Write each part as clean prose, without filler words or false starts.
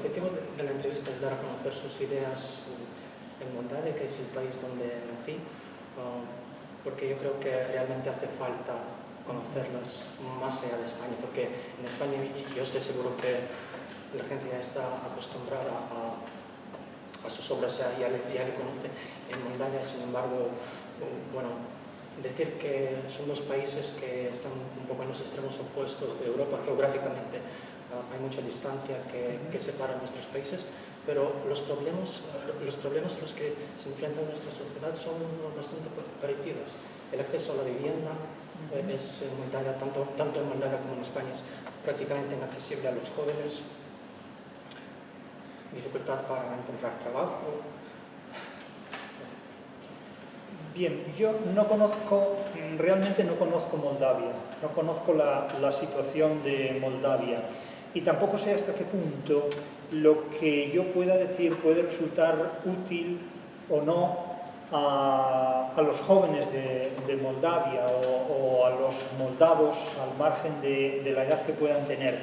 objetivo de la entrevista es dar a conocer sus ideas en Moldavia, que es el país donde nací, porque yo creo que realmente hace falta conocerlas más allá de España, porque en España yo estoy seguro que la gente ya está acostumbrada a sus obras, ya le conoce. En Moldavia, sin embargo, bueno, decir que son dos países que están un poco en los extremos opuestos de Europa geográficamente. Hay mucha distancia que separa nuestros países, pero los problemas a los que se enfrenta nuestra sociedad son bastante parecidos. El acceso a la vivienda es en Moldavia, tanto en Moldavia como en España, es prácticamente inaccesible a los jóvenes. Dificultad para encontrar trabajo. Bien, yo realmente no conozco Moldavia, no conozco la situación de Moldavia y tampoco sé hasta qué punto lo que yo pueda decir puede resultar útil o no a los jóvenes de Moldavia o a los moldavos al margen de la edad que puedan tener.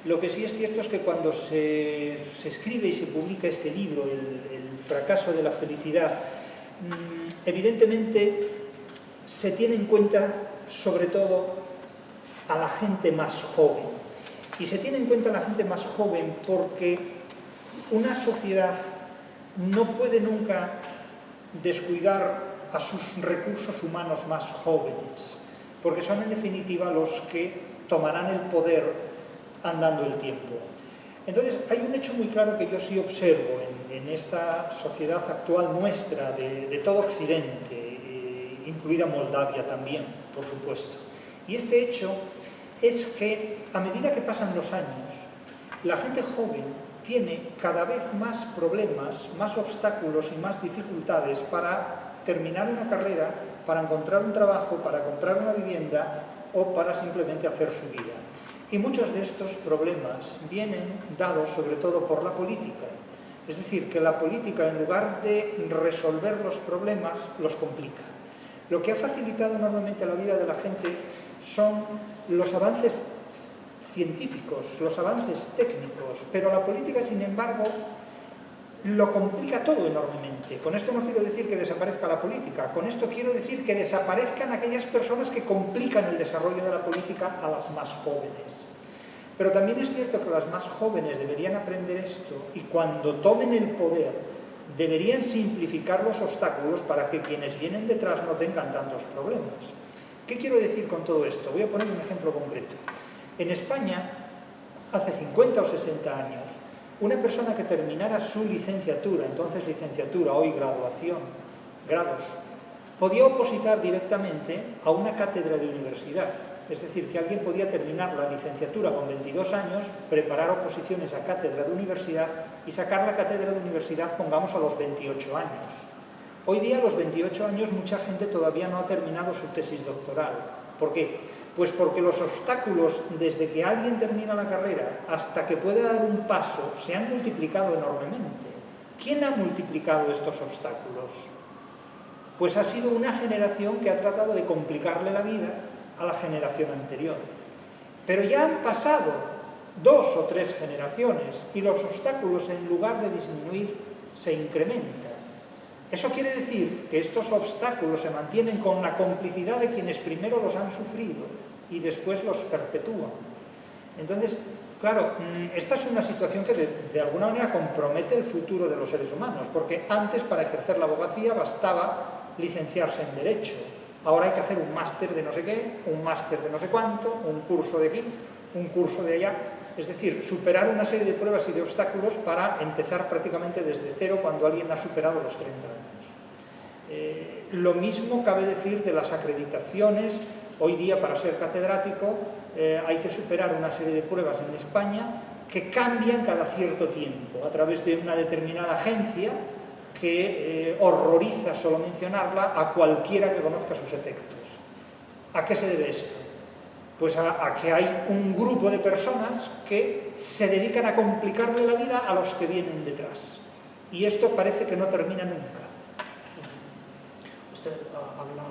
Lo que sí es cierto es que cuando se escribe y se publica este libro, El fracaso de la felicidad, evidentemente se tiene en cuenta sobre todo a la gente más joven. Y se tiene en cuenta a la gente más joven porque una sociedad no puede nunca descuidar a sus recursos humanos más jóvenes, porque son en definitiva los que tomarán el poder andando el tiempo. Entonces, hay un hecho muy claro que yo sí observo en esta sociedad actual nuestra, de todo Occidente, incluida Moldavia también, por supuesto. Y este hecho es que, a medida que pasan los años, la gente joven tiene cada vez más problemas, más obstáculos y más dificultades para terminar una carrera, para encontrar un trabajo, para comprar una vivienda o para simplemente hacer su vida. Y muchos de estos problemas vienen dados sobre todo por la política. Es decir, que la política, en lugar de resolver los problemas, los complica. Lo que ha facilitado enormemente la vida de la gente son los avances científicos, los avances técnicos, pero la política, sin embargo, lo complica todo enormemente. Con esto no quiero decir que desaparezca la política, con esto quiero decir que desaparezcan aquellas personas que complican el desarrollo de la política a las más jóvenes. Pero también es cierto que las más jóvenes deberían aprender esto y cuando tomen el poder deberían simplificar los obstáculos para que quienes vienen detrás no tengan tantos problemas. ¿Qué quiero decir con todo esto? Voy a poner un ejemplo concreto. En España, hace 50 o 60 años, una persona que terminara su licenciatura, entonces licenciatura, hoy graduación, grados, podía opositar directamente a una cátedra de universidad. Es decir, que alguien podía terminar la licenciatura con 22 años, preparar oposiciones a cátedra de universidad y sacar la cátedra de universidad, pongamos, a los 28 años. Hoy día, a los 28 años, mucha gente todavía no ha terminado su tesis doctoral. ¿Por qué? Pues porque los obstáculos desde que alguien termina la carrera hasta que puede dar un paso se han multiplicado enormemente. ¿Quién ha multiplicado estos obstáculos? Pues ha sido una generación que ha tratado de complicarle la vida a la generación anterior. Pero ya han pasado 2 o 3 generaciones y los obstáculos, en lugar de disminuir, se incrementan. Eso quiere decir que estos obstáculos se mantienen con la complicidad de quienes primero los han sufrido y después los perpetúan. Entonces, claro, esta es una situación que de alguna manera compromete el futuro de los seres humanos, porque antes, para ejercer la abogacía, bastaba licenciarse en Derecho. Ahora hay que hacer un máster de no sé qué, un máster de no sé cuánto, un curso de aquí, un curso de allá. Es decir, superar una serie de pruebas y de obstáculos para empezar prácticamente desde cero cuando alguien ha superado los 30 años. Lo mismo cabe decir de las acreditaciones. Hoy día, para ser catedrático, hay que superar una serie de pruebas en España que cambian cada cierto tiempo a través de una determinada agencia que horroriza, solo mencionarla, a cualquiera que conozca sus efectos. ¿A qué se debe esto? Pues a que hay un grupo de personas que se dedican a complicarle la vida a los que vienen detrás. Y esto parece que no termina nunca. Usted habla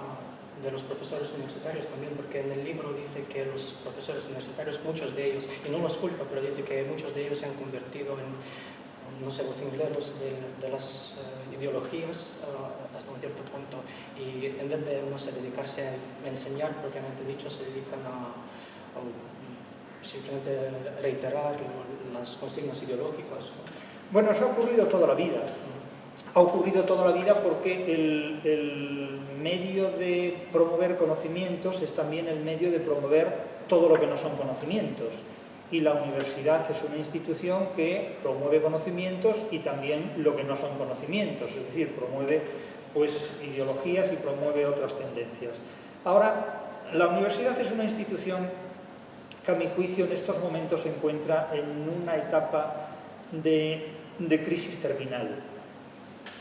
de los profesores universitarios también, porque en el libro dice que los profesores universitarios, muchos de ellos, y no los culpa, pero dice que muchos de ellos se han convertido no sé, vocingleros de las ideologías hasta un cierto punto, y en vez de, no sé, dedicarse a enseñar propiamente dicho, se dedican a simplemente reiterar las consignas ideológicas, ¿no? Bueno, eso ha ocurrido toda la vida. Ha ocurrido toda la vida porque el medio de promover conocimientos es también el medio de promover todo lo que no son conocimientos. Y la universidad es una institución que promueve conocimientos y también lo que no son conocimientos, es decir, promueve pues ideologías y promueve otras tendencias. Ahora, la universidad es una institución que a mi juicio en estos momentos se encuentra en una etapa de crisis terminal.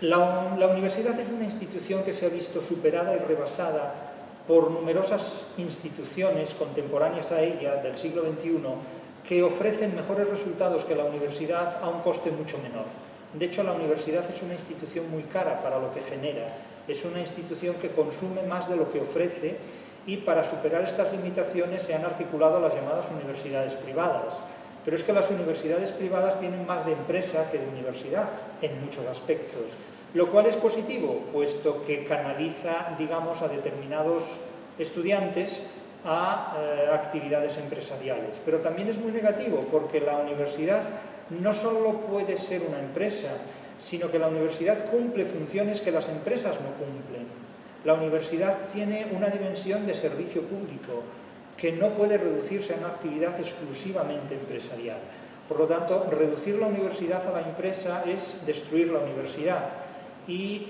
La universidad es una institución que se ha visto superada y rebasada por numerosas instituciones contemporáneas a ella del siglo XXI que ofrecen mejores resultados que la universidad a un coste mucho menor. De hecho, la universidad es una institución muy cara para lo que genera, es una institución que consume más de lo que ofrece, y para superar estas limitaciones se han articulado las llamadas universidades privadas. Pero es que las universidades privadas tienen más de empresa que de universidad en muchos aspectos, lo cual es positivo, puesto que canaliza, digamos, a determinados estudiantes a actividades empresariales. Pero también es muy negativo, porque la universidad no solo puede ser una empresa, sino que la universidad cumple funciones que las empresas no cumplen. La universidad tiene una dimensión de servicio público que no puede reducirse a una actividad exclusivamente empresarial. Por lo tanto, reducir la universidad a la empresa es destruir la universidad, y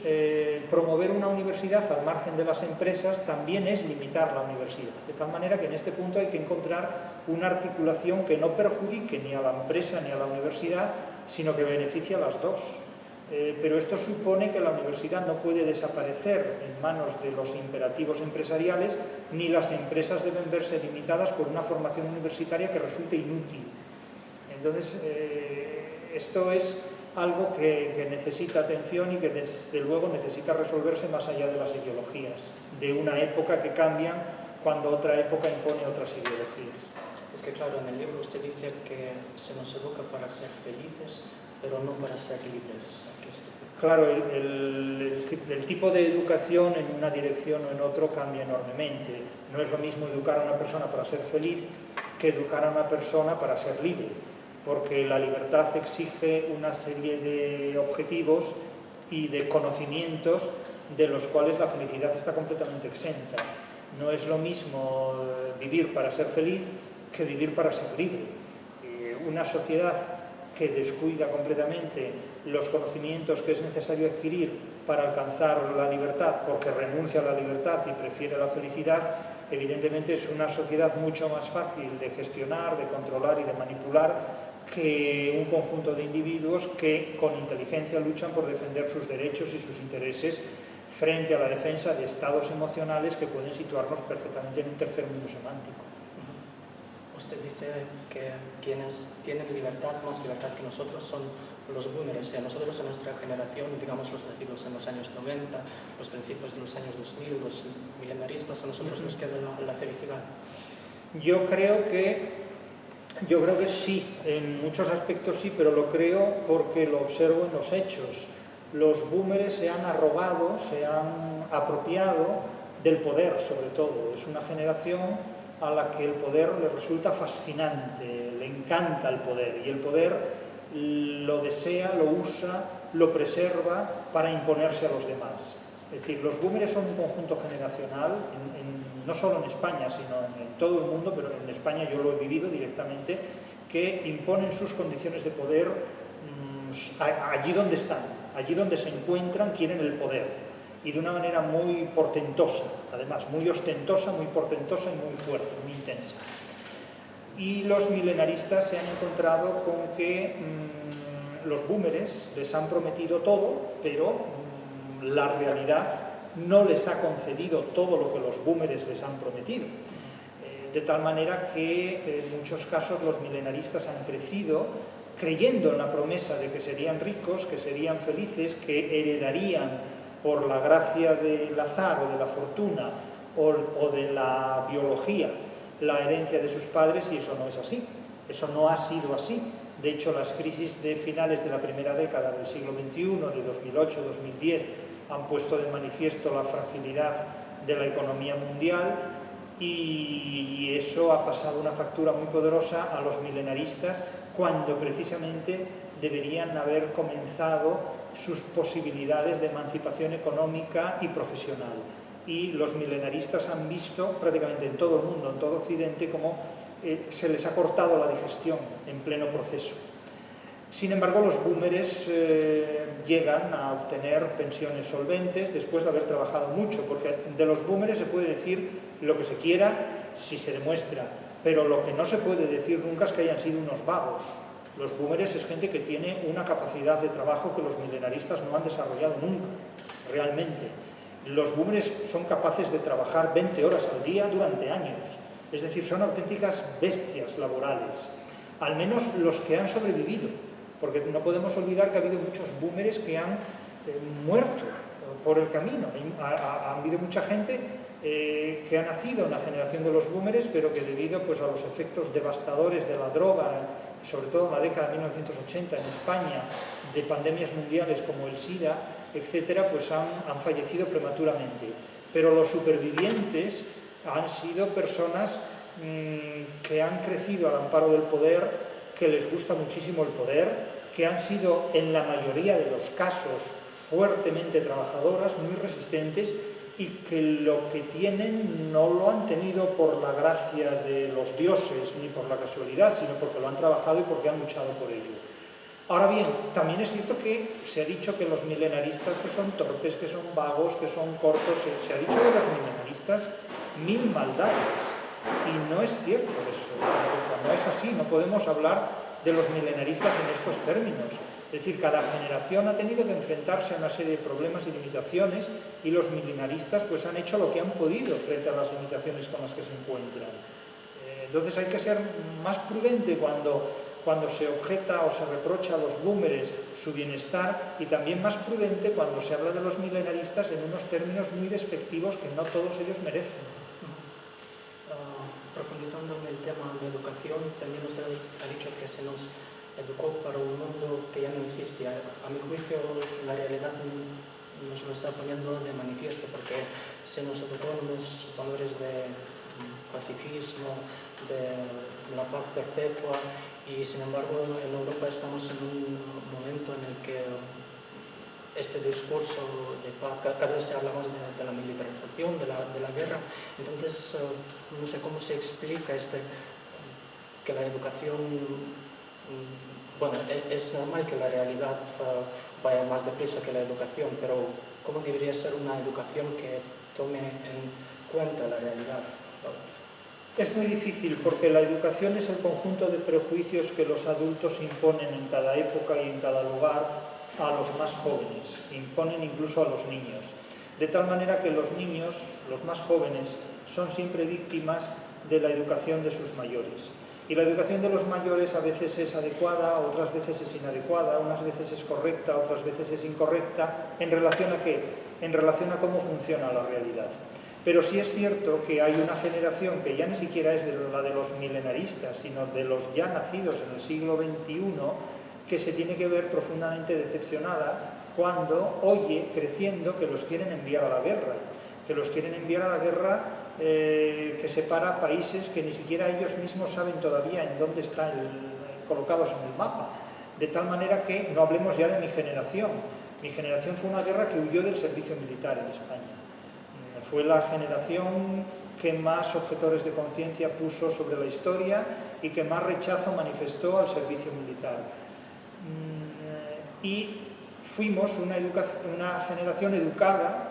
promover una universidad al margen de las empresas también es limitar la universidad. De tal manera que en este punto hay que encontrar una articulación que no perjudique ni a la empresa ni a la universidad, sino que beneficie a las dos. Pero esto supone que la universidad no puede desaparecer en manos de los imperativos empresariales, ni las empresas deben verse limitadas por una formación universitaria que resulte inútil. Entonces, esto es algo que necesita atención y que desde luego necesita resolverse más allá de las ideologías, de una época que cambian cuando otra época impone otras ideologías. Es que claro, en el libro usted dice que se nos educa para ser felices, pero no para ser libres. Claro, el tipo de educación en una dirección o en otro cambia enormemente. No es lo mismo educar a una persona para ser feliz que educar a una persona para ser libre, porque la libertad exige una serie de objetivos y de conocimientos de los cuales la felicidad está completamente exenta. No es lo mismo vivir para ser feliz que vivir para ser libre. Una sociedad que descuida completamente los conocimientos que es necesario adquirir para alcanzar la libertad, porque renuncia a la libertad y prefiere la felicidad, evidentemente es una sociedad mucho más fácil de gestionar, de controlar y de manipular que un conjunto de individuos que con inteligencia luchan por defender sus derechos y sus intereses frente a la defensa de estados emocionales que pueden situarnos perfectamente en un tercer mundo semántico. Usted dice que quienes tienen libertad, más libertad que nosotros, son los boomers. Nosotros en nuestra generación, digamos los nacidos en los años 90, los principios de los años 2000, los milenaristas, a nosotros nos queda la felicidad. Yo creo que sí, en muchos aspectos sí, pero lo creo porque lo observo en los hechos. Los boomers se han arrogado, se han apropiado del poder, sobre todo. Es una generación a la que el poder le resulta fascinante, le encanta el poder, y el poder lo desea, lo usa, lo preserva para imponerse a los demás. Es decir, los boomers son un conjunto generacional, no solo en España, sino en todo el mundo, pero en España yo lo he vivido directamente, que imponen sus condiciones de poder allí donde están, allí donde se encuentran, quieren el poder. Y de una manera muy portentosa, además, muy ostentosa, muy portentosa y muy fuerte, muy intensa. Y los milenaristas se han encontrado con que los boomers les han prometido todo, pero la realidad no les ha concedido todo lo que los boomers les han prometido. De tal manera que en muchos casos los milenaristas han crecido creyendo en la promesa de que serían ricos, que serían felices, que heredarían por la gracia del azar o de la fortuna o de la biología la herencia de sus padres, y eso no es así, eso no ha sido así. De hecho, las crisis de finales de la primera década del siglo XXI, de 2008-2010, han puesto de manifiesto la fragilidad de la economía mundial y eso ha pasado una factura muy poderosa a los milenaristas cuando precisamente deberían haber comenzado sus posibilidades de emancipación económica y profesional. Y los milenaristas han visto prácticamente en todo el mundo, en todo Occidente, cómo se les ha cortado la digestión en pleno proceso. Sin embargo, los boomers llegan a obtener pensiones solventes después de haber trabajado mucho, porque de los boomers se puede decir lo que se quiera si se demuestra, pero lo que no se puede decir nunca es que hayan sido unos vagos. Los boomers es gente que tiene una capacidad de trabajo que los milenaristas no han desarrollado nunca, realmente. Los boomers son capaces de trabajar 20 horas al día durante años, es decir, son auténticas bestias laborales, al menos los que han sobrevivido, porque no podemos olvidar que ha habido muchos boomers que han muerto por el camino. Ha habido mucha gente que ha nacido en la generación de los boomers, pero que debido pues, a los efectos devastadores de la droga, sobre todo en la década de 1980 en España, de pandemias mundiales como el SIDA, etcétera, pues han fallecido prematuramente. Pero los supervivientes han sido personas que han crecido al amparo del poder, que les gusta muchísimo el poder, que han sido en la mayoría de los casos fuertemente trabajadoras, muy resistentes, y que lo que tienen no lo han tenido por la gracia de los dioses ni por la casualidad, sino porque lo han trabajado y porque han luchado por ello. Ahora bien, también es cierto que se ha dicho que los milenaristas que son torpes, que son vagos, que son cortos, se ha dicho de los milenaristas mil maldades, y no es cierto eso, no es así, no podemos hablar de los milenaristas en estos términos. Es decir, cada generación ha tenido que enfrentarse a una serie de problemas y limitaciones y los milenaristas pues han hecho lo que han podido frente a las limitaciones con las que se encuentran. Entonces hay que ser más prudente cuando se objeta o se reprocha a los boomers su bienestar y también más prudente cuando se habla de los milenaristas en unos términos muy despectivos que no todos ellos merecen. Profundizando en el tema de educación, también usted ha dicho que se nos educó para un mundo que ya no existe. A mi juicio, la realidad nos lo está poniendo de manifiesto, porque se nos educó en los valores de pacifismo, de la paz perpetua, y sin embargo en Europa estamos en un momento en el que este discurso de paz, cada vez se habla más de la militarización, de la guerra. Entonces, no sé cómo se explica que la educación, bueno, es normal que la realidad vaya más deprisa que la educación, pero ¿cómo debería ser una educación que tome en cuenta la realidad? Es muy difícil porque la educación es el conjunto de prejuicios que los adultos imponen en cada época y en cada lugar a los más jóvenes, imponen incluso a los niños. De tal manera que los niños, los más jóvenes, son siempre víctimas de la educación de sus mayores. Y la educación de los mayores a veces es adecuada, otras veces es inadecuada, unas veces es correcta, otras veces es incorrecta. ¿En relación a qué? En relación a cómo funciona la realidad. Pero sí es cierto que hay una generación que ya ni siquiera es la de los milenaristas, sino de los ya nacidos en el siglo XXI, que se tiene que ver profundamente decepcionada cuando oye, creciendo, que los quieren enviar a la guerra, que separa países que ni siquiera ellos mismos saben todavía en dónde están colocados en el mapa. De tal manera que no hablemos ya de mi generación. Mi generación fue una guerra que huyó del servicio militar en España. Fue la generación que más objetores de conciencia puso sobre la historia y que más rechazo manifestó al servicio militar. Y fuimos una generación educada,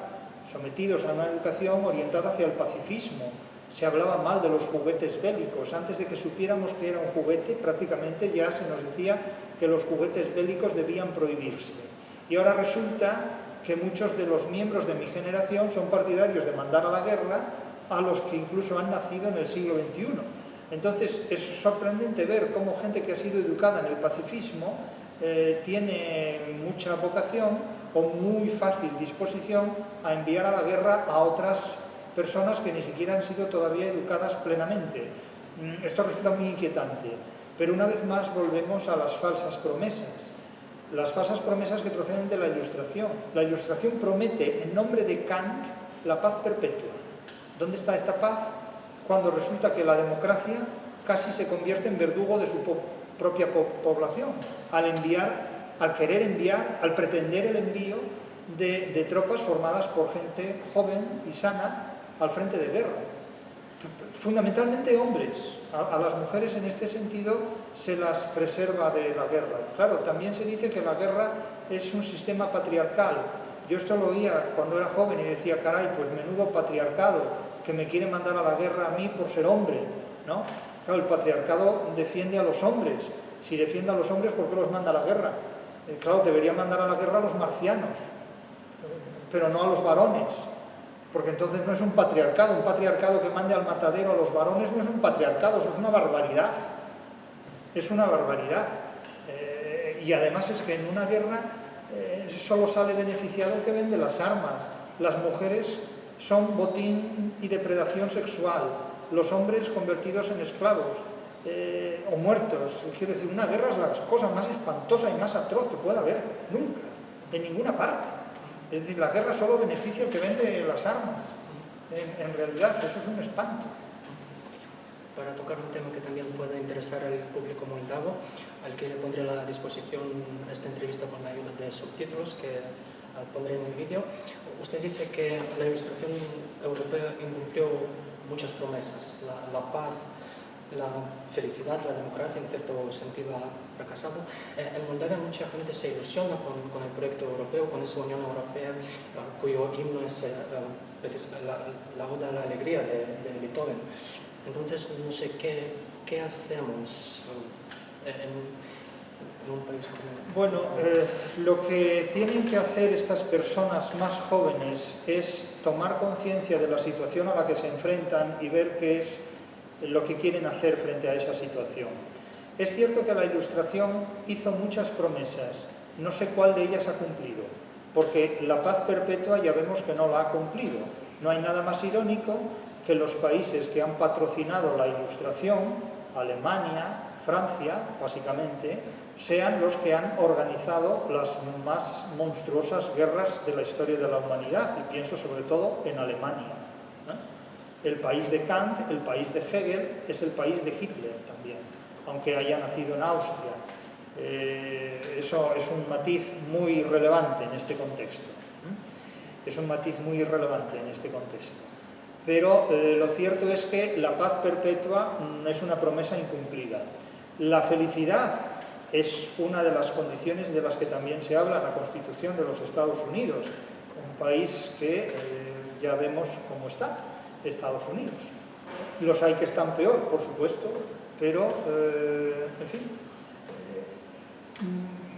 sometidos a una educación orientada hacia el pacifismo. Se hablaba mal de los juguetes bélicos. Antes de que supiéramos que era un juguete, prácticamente ya se nos decía que los juguetes bélicos debían prohibirse. Y ahora resulta que muchos de los miembros de mi generación son partidarios de mandar a la guerra a los que incluso han nacido en el siglo XXI. Entonces es sorprendente ver cómo gente que ha sido educada en el pacifismo tiene mucha vocación o muy fácil disposición a enviar a la guerra a otras personas que ni siquiera han sido todavía educadas plenamente. Esto resulta muy inquietante. Pero una vez más volvemos a las falsas promesas. Las falsas promesas que proceden de la Ilustración. La Ilustración promete, en nombre de Kant, la paz perpetua. ¿Dónde está esta paz? Cuando resulta que la democracia casi se convierte en verdugo de su propia población, al querer enviar, al pretender el envío de tropas formadas por gente joven y sana al frente de guerra. Fundamentalmente hombres. A las mujeres en este sentido se las preserva de la guerra. Claro, también se dice que la guerra es un sistema patriarcal. Yo esto lo oía cuando era joven y decía, caray, pues menudo patriarcado, que me quiere mandar a la guerra a mí por ser hombre, ¿no? Claro, el patriarcado defiende a los hombres. Si defiende a los hombres, ¿por qué los manda a la guerra? Claro, debería mandar a la guerra a los marcianos, pero no a los varones. Porque entonces no es un patriarcado que mande al matadero a los varones no es un patriarcado, eso es una barbaridad. Es una barbaridad. Y además es que en una guerra solo sale beneficiado el que vende las armas. Las mujeres son botín y depredación sexual, los hombres convertidos en esclavos o muertos. Quiero decir, una guerra es la cosa más espantosa y más atroz que pueda haber, nunca, de ninguna parte. Es decir, la guerra solo beneficia al que vende las armas. En realidad, eso es un espanto. Para tocar un tema que también puede interesar al público moldavo, al que le pondré a la disposición esta entrevista con la ayuda de subtítulos que pondré en el vídeo. Usted dice que la Ilustración europea incumplió muchas promesas, la paz, la felicidad, la democracia, en cierto sentido ha fracasado. En Moldavia mucha gente se ilusiona con el proyecto europeo, con esa Unión Europea, cuyo himno es la Oda a la Alegría de Beethoven. Entonces, no sé qué hacemos en un país como... Bueno, lo que tienen que hacer estas personas más jóvenes es tomar conciencia de la situación a la que se enfrentan y ver qué es lo que quieren hacer frente a esa situación. Es cierto que la Ilustración hizo muchas promesas, no sé cuál de ellas ha cumplido, porque la paz perpetua ya vemos que no la ha cumplido. No hay nada más irónico que los países que han patrocinado la Ilustración, Alemania, Francia, básicamente, sean los que han organizado las más monstruosas guerras de la historia de la humanidad, y pienso sobre todo en Alemania. El país de Kant, el país de Hegel, es el país de Hitler también, aunque haya nacido en Austria. Eso es un matiz muy relevante en este contexto. Es un matiz muy relevante en este contexto. Pero lo cierto es que la paz perpetua es una promesa incumplida. La felicidad es una de las condiciones de las que también se habla en la Constitución de los Estados Unidos, un país que ya vemos cómo está, Estados Unidos. Los hay que están peor, por supuesto, pero, en fin,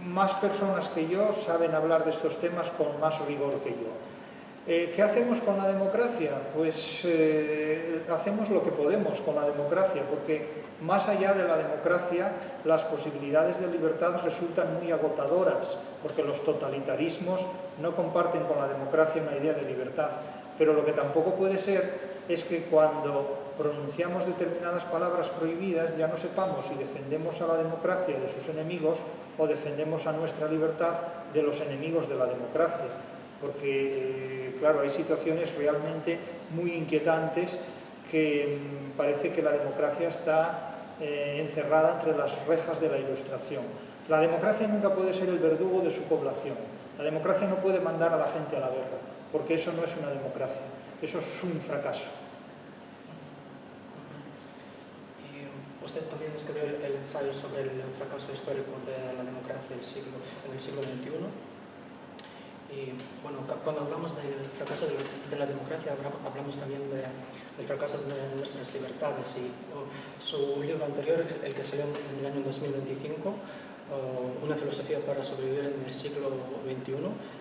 más personas que yo saben hablar de estos temas con más rigor que yo. ¿Qué hacemos con la democracia? Pues hacemos lo que podemos con la democracia, porque más allá de la democracia, las posibilidades de libertad resultan muy agotadoras, porque los totalitarismos no comparten con la democracia una idea de libertad. Pero lo que tampoco puede ser es que cuando pronunciamos determinadas palabras prohibidas ya no sepamos si defendemos a la democracia de sus enemigos o defendemos a nuestra libertad de los enemigos de la democracia. Porque, claro, hay situaciones realmente muy inquietantes que parece que la democracia está encerrada entre las rejas de la Ilustración. La democracia nunca puede ser el verdugo de su población. La democracia no puede mandar a la gente a la guerra, porque eso no es una democracia, eso es un fracaso. Y usted también escribió el ensayo sobre el fracaso histórico de la democracia en el siglo XXI. Y bueno, cuando hablamos del fracaso de la democracia, hablamos también del fracaso de nuestras libertades. Y su libro anterior, el que salió en el año 2025, Una filosofía para sobrevivir en el siglo XXI,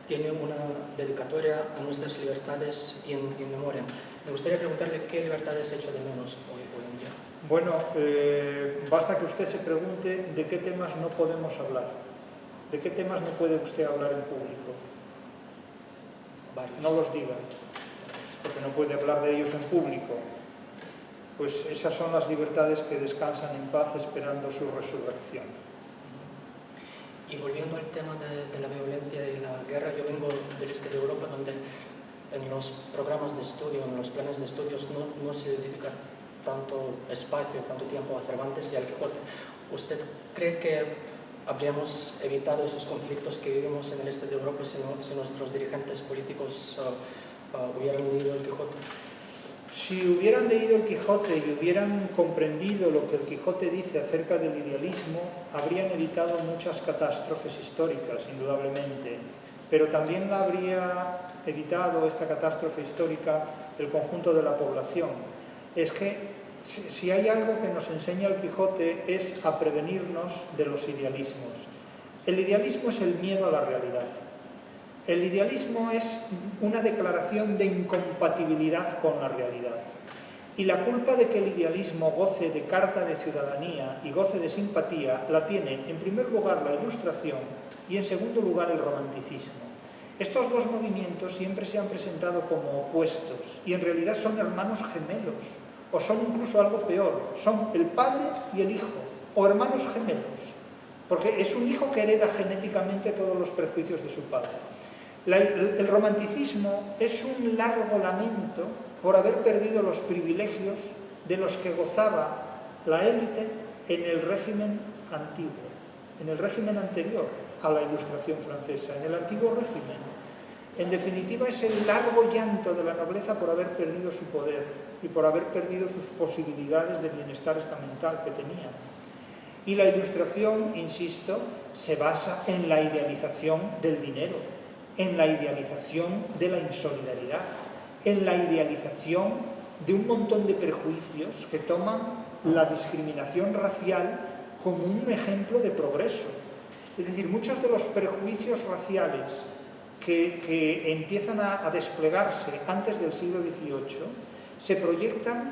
tiene una dedicatoria a nuestras libertades in memoriam. Me gustaría preguntarle qué libertades echa de menos hoy en día. Bueno, basta que usted se pregunte de qué temas no podemos hablar. ¿De qué temas no puede usted hablar en público? Varios. No los diga, porque no puede hablar de ellos en público. pues esas son las libertades que descansan en paz esperando su resurrección. Y volviendo al tema de la violencia y la guerra, yo vengo del este de Europa, donde en los programas de estudio, en los planes de estudios, no se dedica tanto espacio, tanto tiempo a Cervantes y al Quijote. ¿Usted cree que habríamos evitado esos conflictos que vivimos en el este de Europa si nuestros dirigentes políticos hubieran leído el Quijote? Si hubieran leído el Quijote y hubieran comprendido lo que el Quijote dice acerca del idealismo, habrían evitado muchas catástrofes históricas, indudablemente, pero también la habría evitado esta catástrofe histórica el conjunto de la población. Es que si hay algo que nos enseña el Quijote es a prevenirnos de los idealismos. El idealismo es el miedo a la realidad. El idealismo es una declaración de incompatibilidad con la realidad. Y la culpa de que el idealismo goce de carta de ciudadanía y goce de simpatía la tiene, en primer lugar, la Ilustración y, en segundo lugar, el Romanticismo. Estos dos movimientos siempre se han presentado como opuestos y en realidad son hermanos gemelos, o son incluso algo peor, son el padre y el hijo, o hermanos gemelos, porque es un hijo que hereda genéticamente todos los prejuicios de su padre. El romanticismo es un largo lamento por haber perdido los privilegios de los que gozaba la élite en el régimen antiguo, en el régimen anterior a la Ilustración francesa, en el antiguo régimen. En definitiva, es el largo llanto de la nobleza por haber perdido su poder y por haber perdido sus posibilidades de bienestar estamental que tenía. Y la Ilustración, insisto, se basa en la idealización del dinero, en la idealización de la insolidaridad, en la idealización de un montón de prejuicios que toman la discriminación racial como un ejemplo de progreso. Es decir, muchos de los prejuicios raciales que empiezan a desplegarse antes del siglo XVIII se proyectan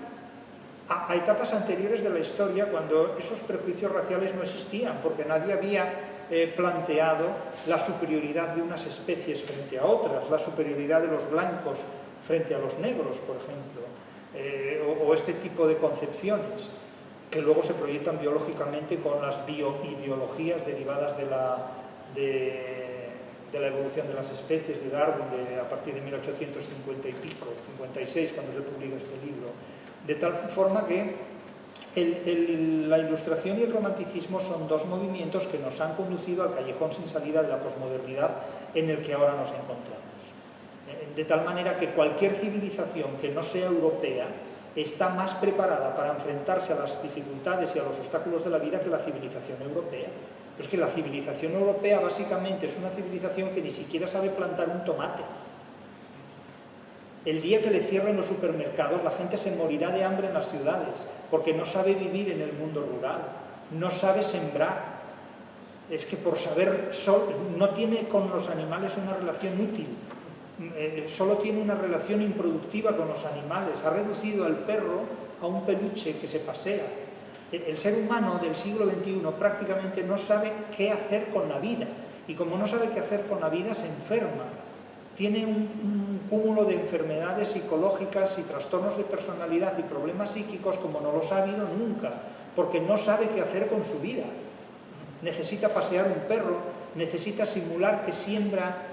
a etapas anteriores de la historia, cuando esos prejuicios raciales no existían, porque nadie había planteado la superioridad de unas especies frente a otras, la superioridad de los blancos frente a los negros, por ejemplo, o este tipo de concepciones que luego se proyectan biológicamente con las bioideologías derivadas de la evolución de las especies de Darwin a partir de 1850 y pico, 56, cuando se publica este libro, de tal forma que la Ilustración y el Romanticismo son dos movimientos que nos han conducido al callejón sin salida de la posmodernidad en el que ahora nos encontramos. De tal manera que cualquier civilización que no sea europea está más preparada para enfrentarse a las dificultades y a los obstáculos de la vida que la civilización europea. Pero es que la civilización europea básicamente es una civilización que ni siquiera sabe plantar un tomate. El día que le cierren los supermercados, la gente se morirá de hambre en las ciudades, porque no sabe vivir en el mundo rural, no sabe sembrar. Es que por saber, no tiene con los animales una relación útil, solo tiene una relación improductiva con los animales. Ha reducido al perro a un peluche que se pasea. El ser humano del siglo XXI prácticamente no sabe qué hacer con la vida, y como no sabe qué hacer con la vida, se enferma. Tiene un cúmulo de enfermedades psicológicas y trastornos de personalidad y problemas psíquicos como no los ha habido nunca, porque no sabe qué hacer con su vida. Necesita pasear un perro, necesita simular que siembra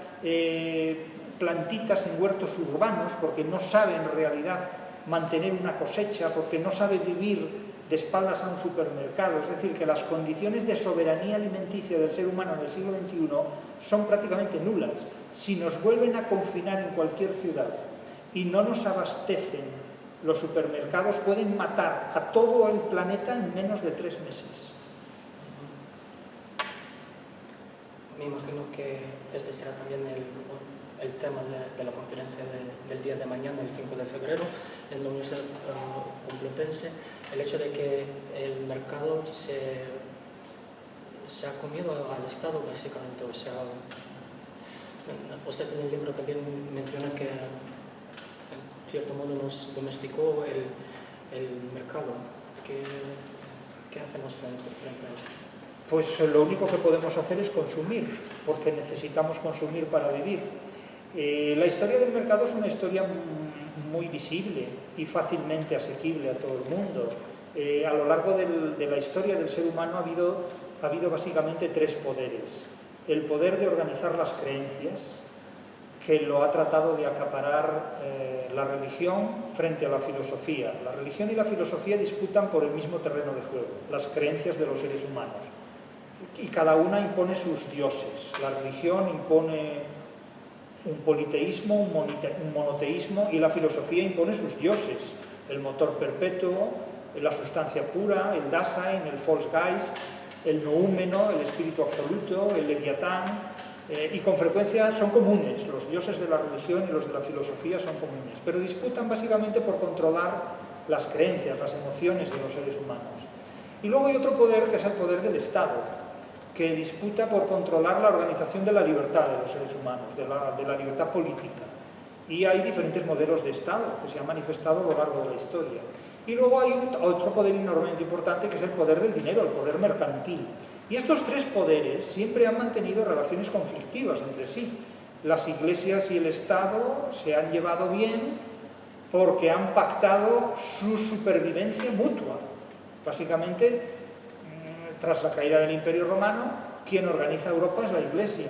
plantitas en huertos urbanos, porque no sabe en realidad mantener una cosecha, porque no sabe vivir de espaldas a un supermercado. Es decir, que las condiciones de soberanía alimenticia del ser humano en el siglo XXI son prácticamente nulas. Si nos vuelven a confinar en cualquier ciudad y no nos abastecen, los supermercados pueden matar a todo el planeta en menos de 3 meses. Me imagino que este será también el tema de la conferencia del día de mañana, el 5 de febrero, en la Universidad Complutense, el hecho de que el mercado se ha comido al Estado, básicamente. O sea, usted en el libro también menciona que en cierto modo nos domesticó el mercado. ¿Qué hacemos frente a eso? Pues lo único que podemos hacer es consumir, porque necesitamos consumir para vivir. La historia del mercado es una historia muy visible y fácilmente asequible a todo el mundo. A lo largo de la historia del ser humano ha habido básicamente tres poderes. El poder de organizar las creencias, que lo ha tratado de acaparar la religión frente a la filosofía. La religión y la filosofía disputan por el mismo terreno de juego, las creencias de los seres humanos. Y cada una impone sus dioses. La religión impone un politeísmo, un monoteísmo, y la filosofía impone sus dioses. El motor perpetuo, la sustancia pura, el Dasein, el Volksgeist, el noúmeno, el espíritu absoluto, el leviatán, y con frecuencia son comunes. Los dioses de la religión y los de la filosofía son comunes, pero disputan básicamente por controlar las creencias, las emociones de los seres humanos. Y luego hay otro poder, que es el poder del Estado, que disputa por controlar la organización de la libertad de los seres humanos, de la libertad política. Y hay diferentes modelos de Estado que se han manifestado a lo largo de la historia. Y luego hay otro poder enormemente importante, que es el poder del dinero, el poder mercantil. Y estos tres poderes siempre han mantenido relaciones conflictivas entre sí. Las iglesias y el Estado se han llevado bien porque han pactado su supervivencia mutua. Básicamente, tras la caída del Imperio Romano, quien organiza Europa es la Iglesia.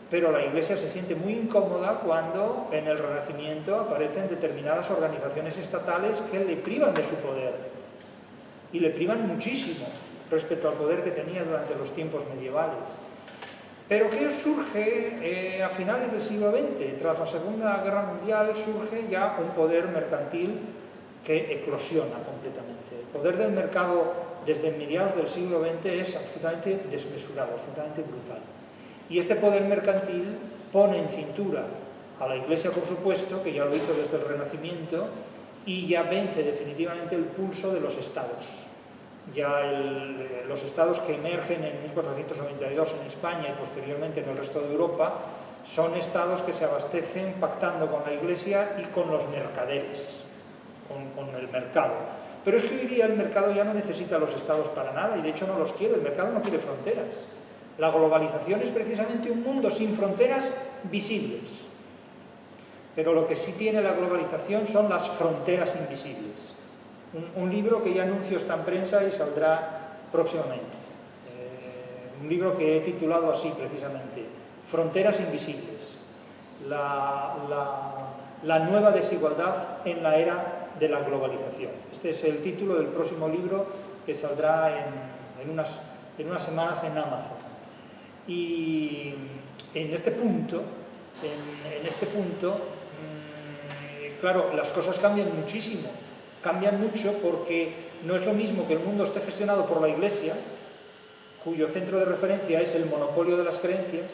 Pero la Iglesia se siente muy incómoda cuando en el Renacimiento aparecen determinadas organizaciones estatales que le privan de su poder. Y le privan muchísimo respecto al poder que tenía durante los tiempos medievales. Pero ¿qué surge a finales del siglo XX? Tras la Segunda Guerra Mundial surge ya un poder mercantil que eclosiona completamente. El poder del mercado desde mediados del siglo XX es absolutamente desmesurado, absolutamente brutal. Y este poder mercantil pone en cintura a la Iglesia, por supuesto, que ya lo hizo desde el Renacimiento, y ya vence definitivamente el pulso de los estados. Ya los estados que emergen en 1492 en España y posteriormente en el resto de Europa son estados que se abastecen pactando con la Iglesia y con los mercaderes, con el mercado. Pero es que hoy día el mercado ya no necesita a los estados para nada, y de hecho no los quiere. El mercado no quiere fronteras. La globalización es precisamente un mundo sin fronteras visibles. Pero lo que sí tiene la globalización son las fronteras invisibles. Un libro que ya anuncio está en prensa y saldrá próximamente. Un libro que he titulado así precisamente, Fronteras invisibles. La nueva desigualdad en la era de la globalización. Este es el título del próximo libro que saldrá en unas semanas en Amazon. Y en este punto, claro, las cosas cambian muchísimo. Cambian mucho porque no es lo mismo que el mundo esté gestionado por la Iglesia, cuyo centro de referencia es el monopolio de las creencias,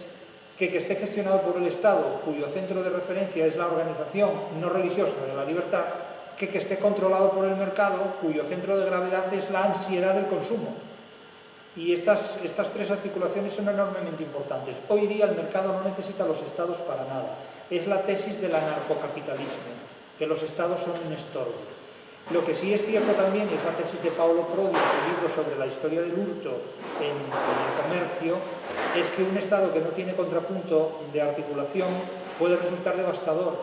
que esté gestionado por el Estado, cuyo centro de referencia es la organización no religiosa de la libertad, que esté controlado por el mercado, cuyo centro de gravedad es la ansiedad del consumo. Y estas tres articulaciones son enormemente importantes. Hoy día el mercado no necesita a los estados para nada. Es la tesis del anarcocapitalismo, que los estados son un estorbo. Lo que sí es cierto también es la tesis de Paulo Prodi en su libro sobre la historia del hurto en el comercio, es que un Estado que no tiene contrapunto de articulación puede resultar devastador.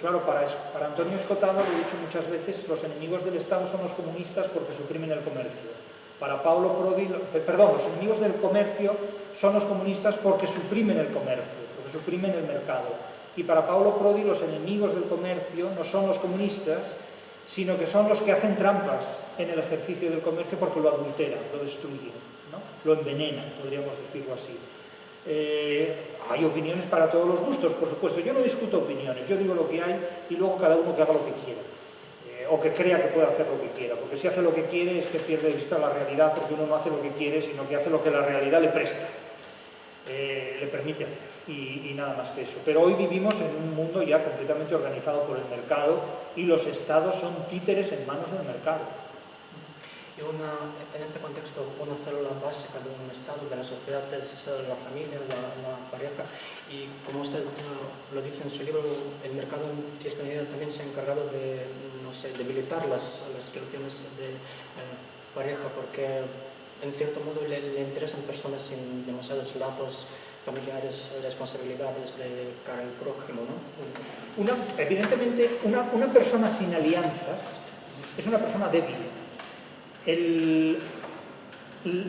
Claro, para Antonio Escotado, lo he dicho muchas veces, los enemigos del Estado son los comunistas porque suprimen el comercio. Para Paulo Prodi, los enemigos del comercio son los comunistas porque suprimen el comercio, porque suprimen el mercado. Y para Paulo Prodi, los enemigos del comercio no son los comunistas, sino que son los que hacen trampas en el ejercicio del comercio porque lo adulteran, lo destruyen, ¿no? Lo envenenan, podríamos decirlo así. Hay opiniones para todos los gustos, por supuesto. Yo no discuto opiniones, yo digo lo que hay y luego cada uno que haga lo que quiera. O que crea que puede hacer lo que quiera, porque si hace lo que quiere es que pierde de vista la realidad, porque uno no hace lo que quiere, sino que hace lo que la realidad le presta, le permite hacer, y nada más que eso. Pero hoy vivimos en un mundo ya completamente organizado por el mercado y los estados son títeres en manos del mercado. Y en este contexto, una célula básica de un Estado, de la sociedad, es la familia, la pareja. Y como usted lo dice en su libro, el mercado en cierta medida también se ha encargado de, debilitar las relaciones de pareja, porque en cierto modo le interesan personas sin demasiados lazos familiares, responsabilidades de cara al prójimo, ¿no? Evidentemente, una persona sin alianzas es una persona débil.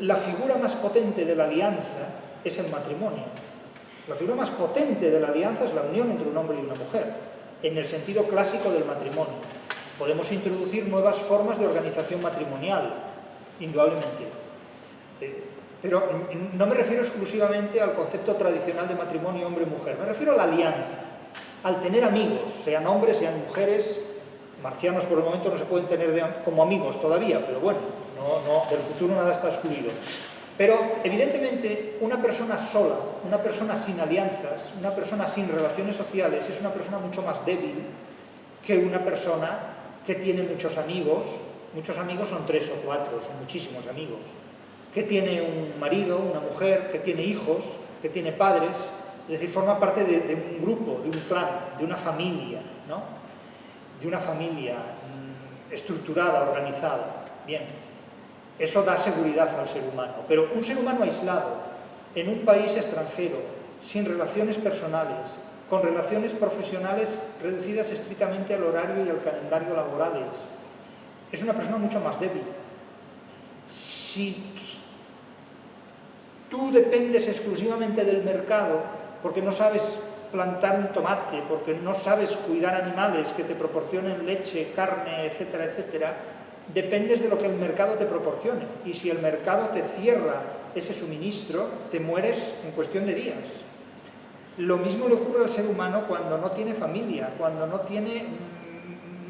La figura más potente de la alianza es el matrimonio. La figura más potente de la alianza es la unión entre un hombre y una mujer, en el sentido clásico del matrimonio. Podemos introducir nuevas formas de organización matrimonial, indudablemente. Pero no me refiero exclusivamente al concepto tradicional de matrimonio hombre-mujer, me refiero a la alianza, al tener amigos, sean hombres, sean mujeres. Marcianos por el momento no se pueden tener como amigos todavía, pero bueno, del futuro nada está excluido. Pero evidentemente una persona sola, una persona sin alianzas, una persona sin relaciones sociales es una persona mucho más débil que una persona que tiene muchos amigos son 3 o 4, son muchísimos amigos, que tiene un marido, una mujer, que tiene hijos, que tiene padres, es decir, forma parte de un grupo, de un clan, de una familia, ¿no? De una familia estructurada, organizada. Bien, eso da seguridad al ser humano, pero un ser humano aislado, en un país extranjero, sin relaciones personales, con relaciones profesionales reducidas estrictamente al horario y al calendario laborales, es una persona mucho más débil. Si tú dependes exclusivamente del mercado, porque no sabes plantar un tomate, porque no sabes cuidar animales que te proporcionen leche, carne, etcétera, etcétera, dependes de lo que el mercado te proporcione. Y si el mercado te cierra ese suministro, te mueres en cuestión de días. Lo mismo le ocurre al ser humano cuando no tiene familia, cuando no tiene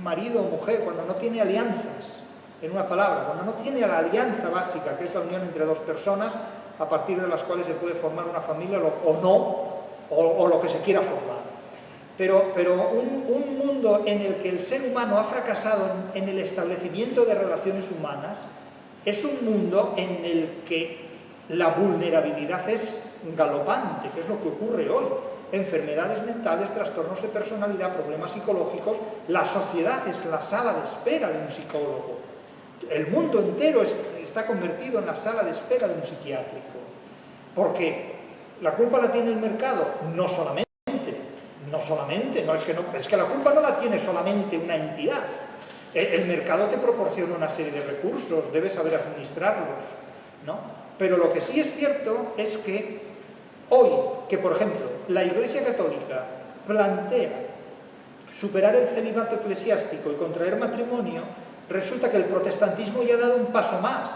marido o mujer, cuando no tiene alianzas, en una palabra, cuando no tiene la alianza básica, que es la unión entre dos personas, a partir de las cuales se puede formar una familia o no, o lo que se quiera formar. Pero un mundo en el que el ser humano ha fracasado en el establecimiento de relaciones humanas es un mundo en el que la vulnerabilidad es galopante, que es lo que ocurre hoy. Enfermedades mentales, trastornos de personalidad, problemas psicológicos. La sociedad es la sala de espera de un psicólogo. El mundo entero está convertido en la sala de espera de un psiquiátrico. Porque la culpa la tiene el mercado, no solamente, es que la culpa no la tiene solamente una entidad. El mercado te proporciona una serie de recursos, debes saber administrarlos, ¿no? Pero lo que sí es cierto es que hoy, que por ejemplo, la Iglesia Católica plantea superar el celibato eclesiástico y contraer matrimonio, resulta que el protestantismo ya ha dado un paso más,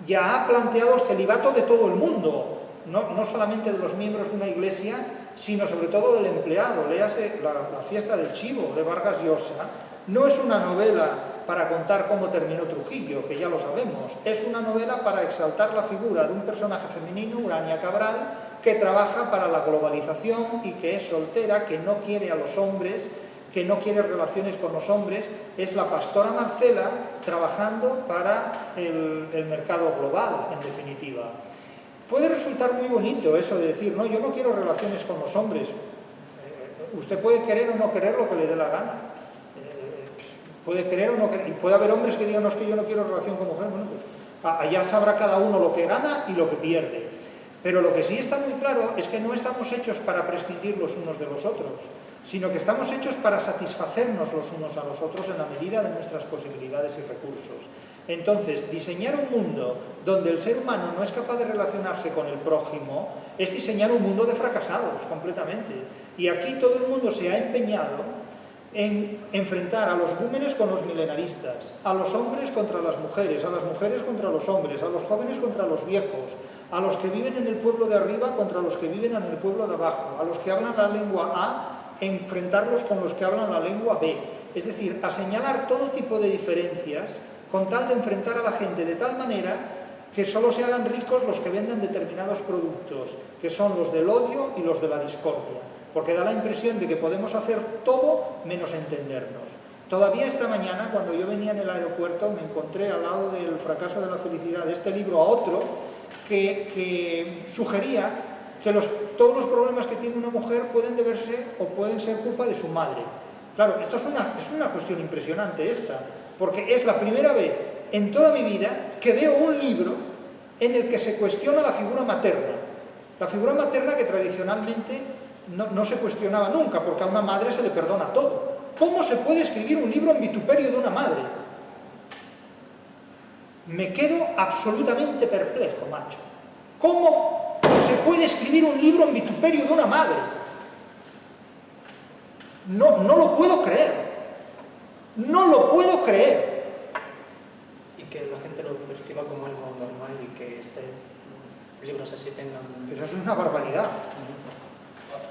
ya ha planteado el celibato de todo el mundo. No solamente de los miembros de una iglesia, sino sobre todo del empleado. Léase la fiesta del chivo, de Vargas Llosa. No es una novela para contar cómo terminó Trujillo, que ya lo sabemos. Es una novela para exaltar la figura de un personaje femenino, Urania Cabral, que trabaja para la globalización y que es soltera, que no quiere a los hombres, que no quiere relaciones con los hombres. Es la pastora Marcela trabajando para el mercado global, en definitiva. Puede resultar muy bonito eso de decir, no, yo no quiero relaciones con los hombres. Usted puede querer o no querer lo que le dé la gana. Puede querer o no querer. Y puede haber hombres que digan, no, es que yo no quiero relación con mujer. Bueno, pues allá sabrá cada uno lo que gana y lo que pierde. Pero lo que sí está muy claro es que no estamos hechos para prescindir los unos de los otros, sino que estamos hechos para satisfacernos los unos a los otros en la medida de nuestras posibilidades y recursos. Entonces, diseñar un mundo donde el ser humano no es capaz de relacionarse con el prójimo es diseñar un mundo de fracasados completamente. Y aquí todo el mundo se ha empeñado en enfrentar a los búmenes con los milenaristas, a los hombres contra las mujeres, a las mujeres contra los hombres, a los jóvenes contra los viejos, a los que viven en el pueblo de arriba contra los que viven en el pueblo de abajo, a los que hablan la lengua A, enfrentarlos con los que hablan la lengua B. Es decir, a señalar todo tipo de diferencias con tal de enfrentar a la gente de tal manera que solo se hagan ricos los que vendan determinados productos, que son los del odio y los de la discordia, porque da la impresión de que podemos hacer todo menos entendernos. Todavía esta mañana, cuando yo venía en el aeropuerto, me encontré al lado del fracaso de la felicidad de este libro a otro que sugería que todos los problemas que tiene una mujer pueden deberse o pueden ser culpa de su madre. Claro, esto es una cuestión impresionante esta, porque es la primera vez en toda mi vida que veo un libro en el que se cuestiona la figura materna. La figura materna que tradicionalmente no se cuestionaba nunca, porque a una madre se le perdona todo. ¿Cómo se puede escribir un libro en vituperio de una madre? Me quedo absolutamente perplejo, macho. ¿Cómo se puede escribir un libro en vituperio de una madre? No lo puedo creer. No lo puedo creer. Y que la gente lo perciba como algo normal y que libros así tengan... Pero eso es una barbaridad.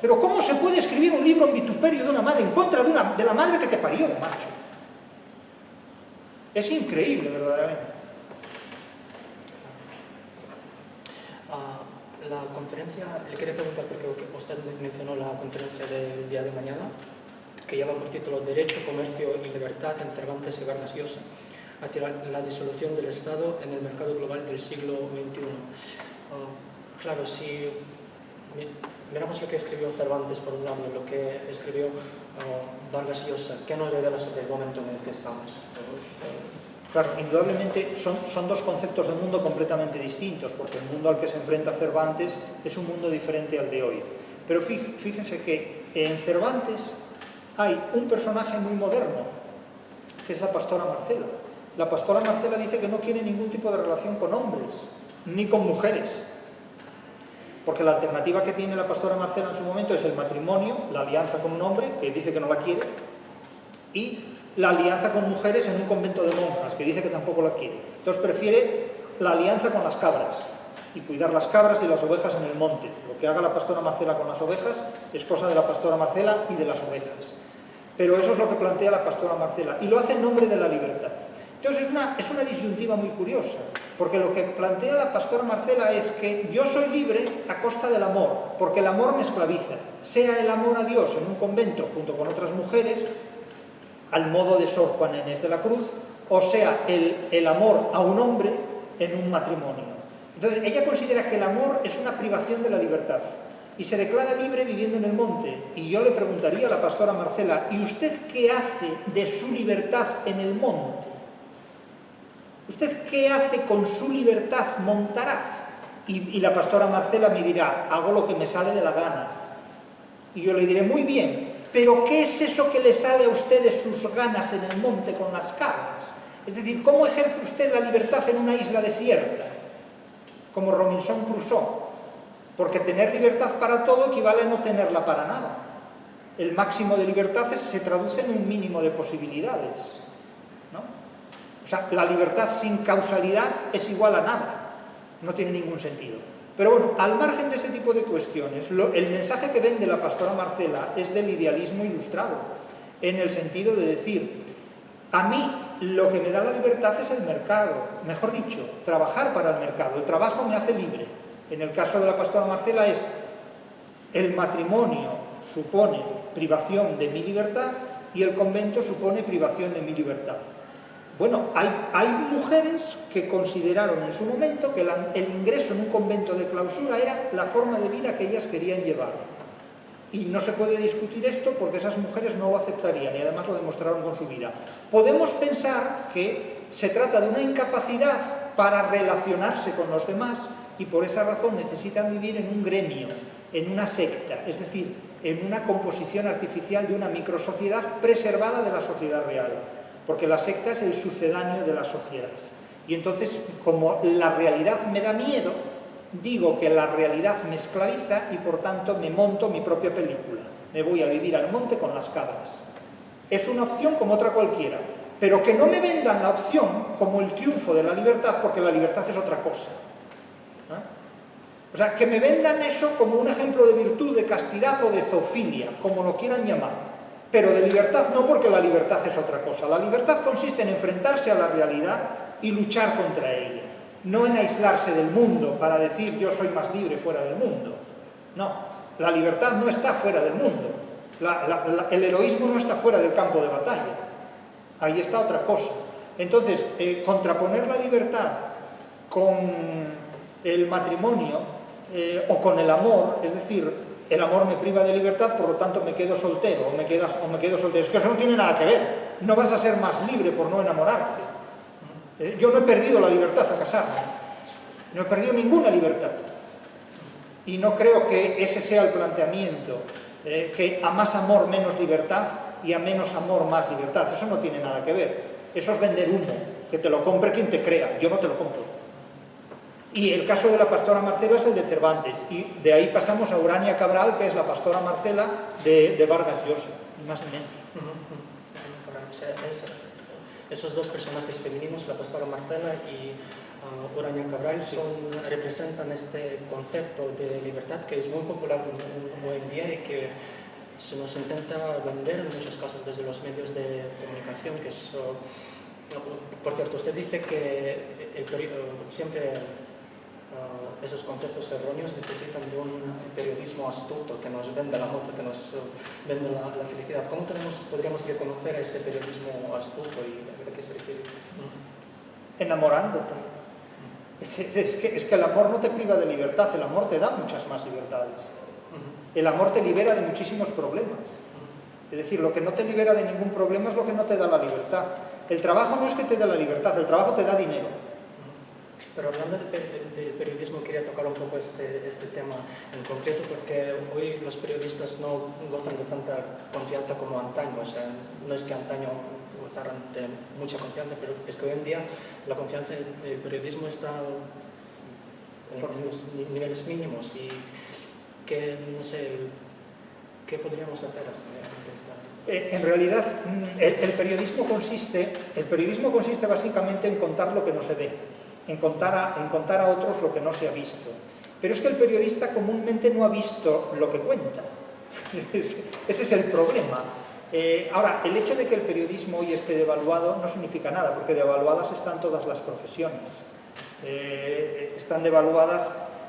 Pero ¿cómo se puede escribir un libro en vituperio de una madre, en contra de la madre que te parió, macho? Es increíble, verdaderamente. La conferencia, le quería preguntar, porque usted mencionó la conferencia del día de mañana, que lleva por título Derecho, Comercio y Libertad en Cervantes y Vargas Llosa, hacia la disolución del Estado en el mercado global del siglo XXI. Claro, si miramos lo que escribió Cervantes por un lado y lo que escribió Vargas Llosa, ¿qué nos revela sobre el momento en el que estamos? Claro, indudablemente son dos conceptos del mundo completamente distintos, porque el mundo al que se enfrenta Cervantes es un mundo diferente al de hoy. Pero fíjense que en Cervantes hay un personaje muy moderno, que es la pastora Marcela. La pastora Marcela dice que no quiere ningún tipo de relación con hombres, ni con mujeres. Porque la alternativa que tiene la pastora Marcela en su momento es el matrimonio, la alianza con un hombre, que dice que no la quiere, y la alianza con mujeres en un convento de monjas, que dice que tampoco la quiere. Entonces prefiere la alianza con las cabras, y cuidar las cabras y las ovejas en el monte. Lo que haga la pastora Marcela con las ovejas es cosa de la pastora Marcela y de las ovejas. Pero eso es lo que plantea la pastora Marcela, y lo hace en nombre de la libertad. Entonces es una disyuntiva muy curiosa, porque lo que plantea la pastora Marcela es que yo soy libre a costa del amor, porque el amor me esclaviza, sea el amor a Dios en un convento junto con otras mujeres, al modo de Sor Juana Inés de la Cruz, o sea el amor a un hombre en un matrimonio. Entonces ella considera que el amor es una privación de la libertad y se declara libre viviendo en el monte. Y yo le preguntaría a la pastora Marcela, ¿y usted qué hace de su libertad en el monte? ¿Usted qué hace con su libertad montaraz? Y la pastora Marcela me dirá, hago lo que me sale de la gana. Y yo le diré, muy bien, pero ¿qué es eso que le sale a usted de sus ganas en el monte con las cabras? Es decir, ¿cómo ejerce usted la libertad en una isla desierta? Como Robinson Crusoe. Porque tener libertad para todo equivale a no tenerla para nada. El máximo de libertad se traduce en un mínimo de posibilidades, ¿no? O sea, la libertad sin causalidad es igual a nada. No tiene ningún sentido. Pero bueno, al margen de ese tipo de cuestiones, el mensaje que vende la pastora Marcela es del idealismo ilustrado, en el sentido de decir, a mí lo que me da la libertad es el mercado, mejor dicho, trabajar para el mercado. El trabajo me hace libre. En el caso de la pastora Marcela es, el matrimonio supone privación de mi libertad y el convento supone privación de mi libertad. Bueno, hay mujeres que consideraron en su momento que el ingreso en un convento de clausura era la forma de vida que ellas querían llevar. Y no se puede discutir esto porque esas mujeres no lo aceptarían y además lo demostraron con su vida. Podemos pensar que se trata de una incapacidad para relacionarse con los demás y por esa razón necesitan vivir en un gremio, en una secta, es decir, en una composición artificial de una microsociedad preservada de la sociedad real. Porque la secta es el sucedáneo de la sociedad. Y entonces, como la realidad me da miedo, digo que la realidad me esclaviza y por tanto me monto mi propia película. Me voy a vivir al monte con las cabras. Es una opción como otra cualquiera, pero que no me vendan la opción como el triunfo de la libertad, porque la libertad es otra cosa. O sea, que me vendan eso como un ejemplo de virtud, de castidad o de zoofilia, como lo quieran llamar. Pero de libertad no, porque la libertad es otra cosa. La libertad consiste en enfrentarse a la realidad y luchar contra ella. No en aislarse del mundo para decir yo soy más libre fuera del mundo. No, la libertad no está fuera del mundo. El heroísmo no está fuera del campo de batalla. Ahí está otra cosa. Entonces, contraponer la libertad con el matrimonio o con el amor, es decir, el amor me priva de libertad, por lo tanto me quedo soltero o me quedo soltero. Es que eso no tiene nada que ver. No vas a ser más libre por no enamorarte. Yo no he perdido la libertad a casarme. No he perdido ninguna libertad. Y no creo que ese sea el planteamiento, que a más amor menos libertad y a menos amor más libertad. Eso no tiene nada que ver. Eso es vender humo, que te lo compre quien te crea. Yo no te lo compro. Y el caso de la pastora Marcela es el de Cervantes. Y de ahí pasamos a Urania Cabral, que es la pastora Marcela de Vargas Llosa, ni más ni menos. O sea, esos dos personajes femeninos, la pastora Marcela y Urania Cabral, representan este concepto de libertad que es muy popular hoy en día y que se nos intenta vender en muchos casos desde los medios de comunicación, que es... por cierto, usted dice que siempre esos conceptos erróneos necesitan de un periodismo astuto que nos venda la moto, que nos venda la felicidad. ¿Cómo podríamos reconocer a este periodismo astuto y a qué se refiere? Enamorándote. Es que el amor no te priva de libertad, el amor te da muchas más libertades. El amor te libera de muchísimos problemas. Es decir, lo que no te libera de ningún problema es lo que no te da la libertad. El trabajo no es que te dé la libertad, el trabajo te da dinero. Pero hablando de periodismo, quería tocar un poco este tema en concreto, porque hoy los periodistas no gozan de tanta confianza como antaño. O sea, no es que antaño gozaran de mucha confianza, pero es que hoy en día la confianza en el periodismo está en los niveles mínimos. Y que, no sé, ¿qué podríamos hacer hasta en realidad, el periodismo consiste básicamente en contar lo que no se ve, en contar a otros lo que no se ha visto. Pero es que el periodista comúnmente no ha visto lo que cuenta. Ese es el problema. Ahora, el hecho de que el periodismo hoy esté devaluado no significa nada, porque devaluadas están todas las profesiones. Están devaluadas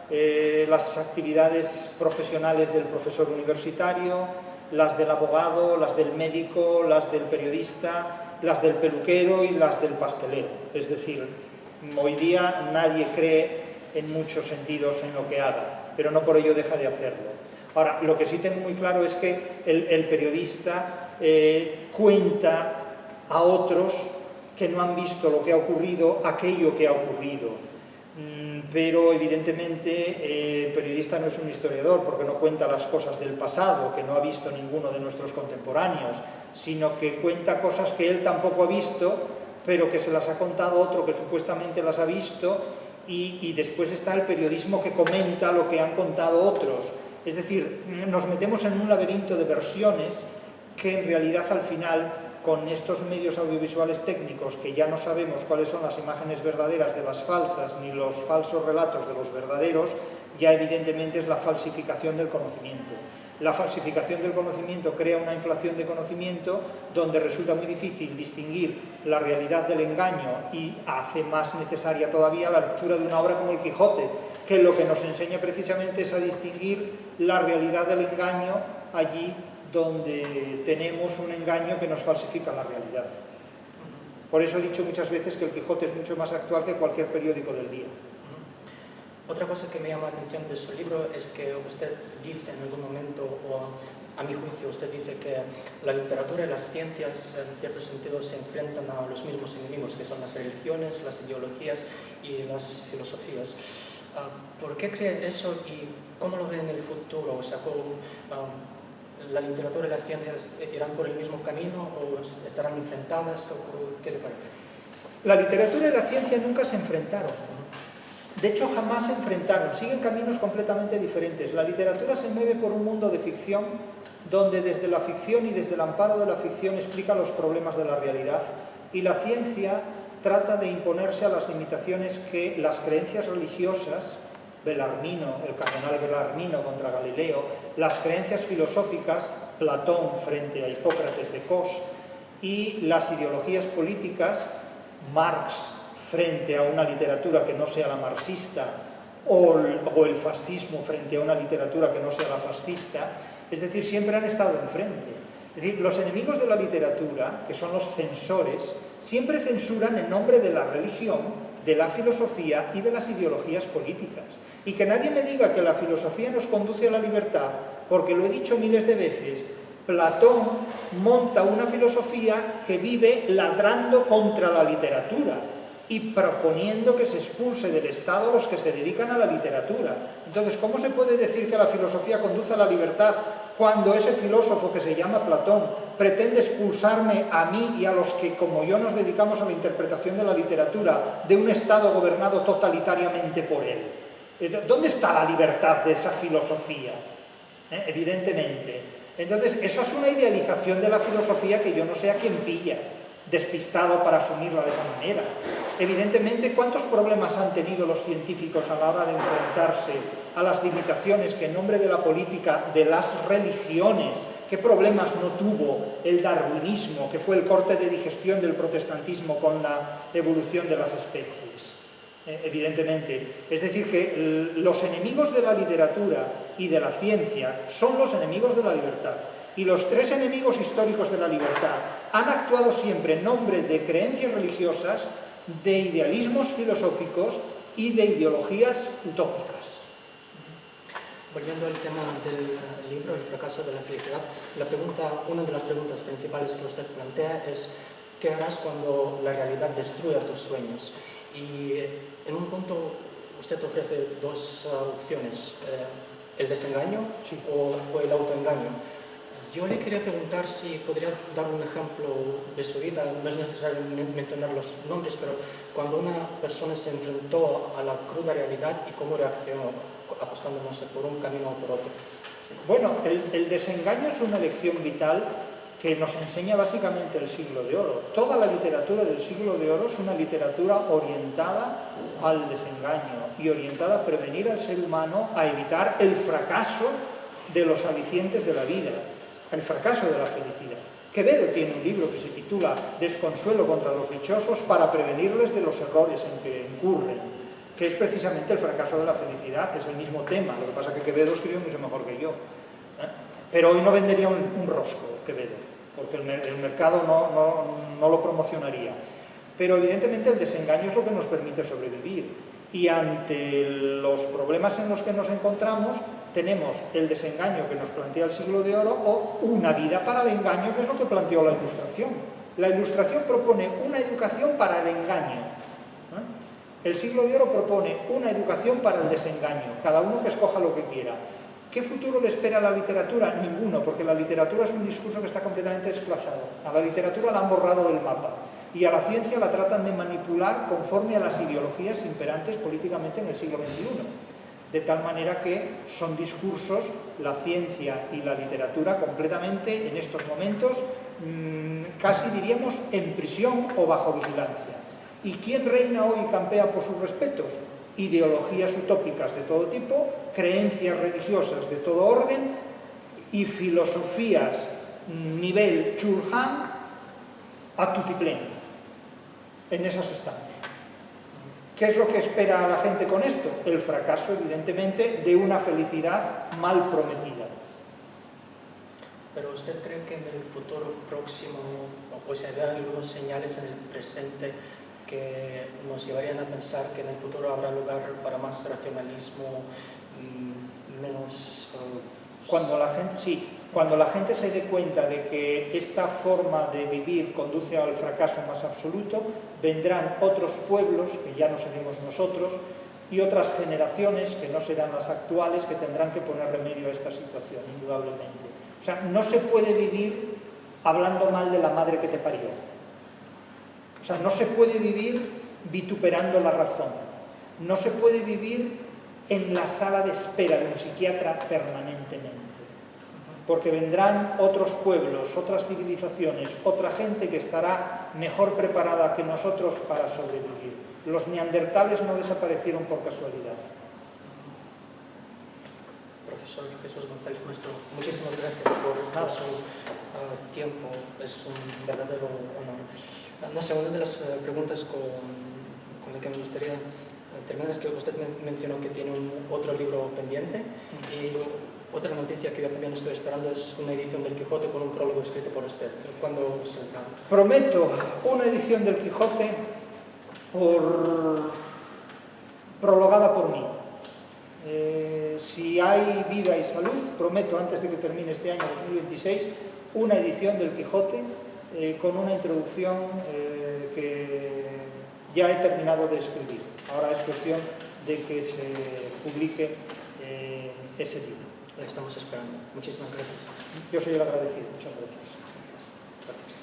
las actividades profesionales del profesor universitario, las del abogado, las del médico, las del periodista, las del peluquero y las del pastelero. Es decir, hoy día nadie cree en muchos sentidos en lo que haga, pero no por ello deja de hacerlo. Ahora, lo que sí tengo muy claro es que el periodista cuenta a otros que no han visto lo que ha ocurrido, aquello que ha ocurrido. Pero evidentemente el periodista no es un historiador porque no cuenta las cosas del pasado que no ha visto ninguno de nuestros contemporáneos, sino que cuenta cosas que él tampoco ha visto, pero que se las ha contado otro que supuestamente las ha visto, y después está el periodismo que comenta lo que han contado otros. Es decir, nos metemos en un laberinto de versiones que en realidad al final, con estos medios audiovisuales técnicos, que ya no sabemos cuáles son las imágenes verdaderas de las falsas ni los falsos relatos de los verdaderos, ya evidentemente es la falsificación del conocimiento. La falsificación del conocimiento crea una inflación de conocimiento donde resulta muy difícil distinguir la realidad del engaño, y hace más necesaria todavía la lectura de una obra como El Quijote, que lo que nos enseña precisamente es a distinguir la realidad del engaño allí donde tenemos un engaño que nos falsifica la realidad. Por eso he dicho muchas veces que El Quijote es mucho más actual que cualquier periódico del día. Otra cosa que me llama la atención de su libro es que usted dice en algún momento, o a mi juicio usted dice que la literatura y las ciencias en cierto sentido se enfrentan a los mismos enemigos, que son las religiones, las ideologías y las filosofías. ¿Por qué cree eso y cómo lo ve en el futuro? O sea, ¿la literatura y las ciencias irán por el mismo camino o estarán enfrentadas? ¿Qué le parece? La literatura y la ciencia nunca se enfrentaron. De hecho, jamás se enfrentaron. Siguen caminos completamente diferentes. La literatura se mueve por un mundo de ficción, donde desde la ficción y desde el amparo de la ficción explica los problemas de la realidad. Y la ciencia trata de imponerse a las limitaciones que las creencias religiosas, Belarmino, el cardenal Belarmino contra Galileo, las creencias filosóficas, Platón frente a Hipócrates de Kos, y las ideologías políticas, Marx frente a una literatura que no sea la marxista, o el fascismo frente a una literatura que no sea la fascista. Es decir, siempre han estado enfrente. Es decir, los enemigos de la literatura, que son los censores, siempre censuran en nombre de la religión, de la filosofía y de las ideologías políticas. Y que nadie me diga que la filosofía nos conduce a la libertad, porque lo he dicho miles de veces, Platón monta una filosofía que vive ladrando contra la literatura. y proponiendo que se expulse del Estado a los que se dedican a la literatura. Entonces, ¿cómo se puede decir que la filosofía conduce a la libertad cuando ese filósofo que se llama Platón pretende expulsarme a mí y a los que, como yo, nos dedicamos a la interpretación de la literatura de un Estado gobernado totalitariamente por él? ¿Dónde está la libertad de esa filosofía? Evidentemente. Entonces, eso es una idealización de la filosofía que yo no sé a quién pilla, despistado para asumirla de esa manera. Evidentemente, ¿cuántos problemas han tenido los científicos a la hora de enfrentarse a las limitaciones que en nombre de la política de las religiones, qué problemas no tuvo el darwinismo, que fue el corte de digestión del protestantismo con la evolución de las especies? Evidentemente. Es decir, que los enemigos de la literatura y de la ciencia son los enemigos de la libertad. Y los tres enemigos históricos de la libertad han actuado siempre en nombre de creencias religiosas, de idealismos filosóficos y de ideologías utópicas. Volviendo al tema del libro, El fracaso de la felicidad, una de las preguntas principales que usted plantea es ¿qué harás cuando la realidad destruya tus sueños? Y en un punto usted ofrece dos opciones, el desengaño o el autoengaño. Yo le quería preguntar si podría dar un ejemplo de su vida, no es necesario mencionar los nombres, pero cuando una persona se enfrentó a la cruda realidad y cómo reaccionó, apostando, no sé, por un camino o por otro. Bueno, el desengaño es una lección vital que nos enseña básicamente el Siglo de Oro. Toda la literatura del Siglo de Oro es una literatura orientada al desengaño y orientada a prevenir al ser humano a evitar el fracaso de los alicientes de la vida, el fracaso de la felicidad. Quevedo tiene un libro que se titula Desconsuelo contra los dichosos para prevenirles de los errores en que incurren, que es precisamente el fracaso de la felicidad, es el mismo tema, lo que pasa es que Quevedo escribe mucho mejor que yo. Pero hoy no vendería un rosco Quevedo, porque el mercado no lo promocionaría. Pero evidentemente el desengaño es lo que nos permite sobrevivir. Y ante los problemas en los que nos encontramos, tenemos el desengaño que nos plantea el Siglo de Oro o una vida para el engaño, que es lo que planteó la Ilustración. La Ilustración propone una educación para el engaño. El Siglo de Oro propone una educación para el desengaño, cada uno que escoja lo que quiera. ¿Qué futuro le espera a la literatura? Ninguno, porque la literatura es un discurso que está completamente desplazado. A la literatura la han borrado del mapa y a la ciencia la tratan de manipular conforme a las ideologías imperantes políticamente en el siglo XXI. De tal manera que son discursos, la ciencia y la literatura, completamente en estos momentos, casi diríamos en prisión o bajo vigilancia. ¿Y quién reina hoy y campea por sus respetos? Ideologías utópicas de todo tipo, creencias religiosas de todo orden y filosofías nivel Chulhan a tutiplén. En esas estamos. ¿Qué es lo que espera a la gente con esto? El fracaso, evidentemente, de una felicidad mal prometida. ¿Pero usted cree que en el futuro próximo, o sea, hay algunas señales en el presente que nos llevarían a pensar que en el futuro habrá lugar para más racionalismo, menos... Cuando la gente se dé cuenta de que esta forma de vivir conduce al fracaso más absoluto, vendrán otros pueblos, que ya no seremos nosotros, y otras generaciones, que no serán las actuales, que tendrán que poner remedio a esta situación, indudablemente. O sea, no se puede vivir hablando mal de la madre que te parió. O sea, no se puede vivir vituperando la razón. No se puede vivir en la sala de espera de un psiquiatra permanentemente. Porque vendrán otros pueblos, otras civilizaciones, otra gente que estará mejor preparada que nosotros para sobrevivir. Los neandertales no desaparecieron por casualidad. Profesor Jesús González Maestro, muchísimas gracias por su tiempo, es un verdadero honor. No sé, una de las preguntas con la que me gustaría terminar es que usted mencionó que tiene otro libro pendiente y otra noticia que yo también estoy esperando es una edición del Quijote con un prólogo escrito por usted. ¿Cuándo saldrá? Prometo una edición del Quijote prologada por mí. Si hay vida y salud, prometo antes de que termine este año 2026 una edición del Quijote con una introducción ya he terminado de escribir. Ahora es cuestión de que se publique ese libro. Lo estamos esperando. Muchísimas gracias. Yo soy el agradecido. Muchas gracias. Gracias.